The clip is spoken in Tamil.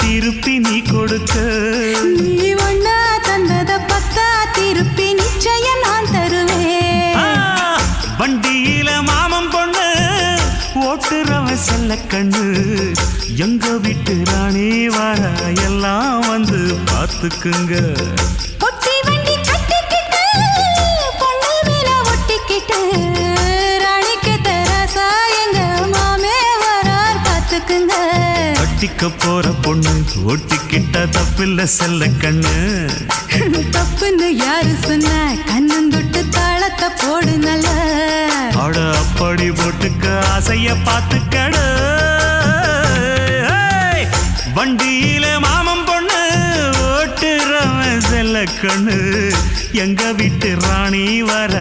திருப்பி நீ கொடுக்க. நீ ஒண்ணா தந்தத பத்தா திருப்பி நிச்சயம் நான் தருவேன். வண்டியில மாமன் பொண்ணு ஓட்டுறவன் செல்ல கண்ணு. எங்க வீட்டு ராணி வர எல்லாம் வந்து பார்த்துக்குங்க. பொட்டி வண்டி கட்டிக்கிட்டு பொண்ணு மேல ஒட்டிக்கிட்டு ராணிக்கு தராசா எங்க மாமே வரார் பார்த்துக்குங்க. ஒட்டிக்க போற பொண்ணு ஒட்டிக்கிட்ட தப்பில்ல செல்ல கண்ணு. தப்புன்னு யாரு சொன்ன கண்ணந்தொட்டு தாளத்தை போடு நல்ல. அட அப்படி போட்டுக்க ஆசைய பார்த்துக்கட. வண்டியில மாமன் பொண்ணு ஓட்டுறவன் செல்ல கண்ணு. எங்க வீட்டு ராணி வர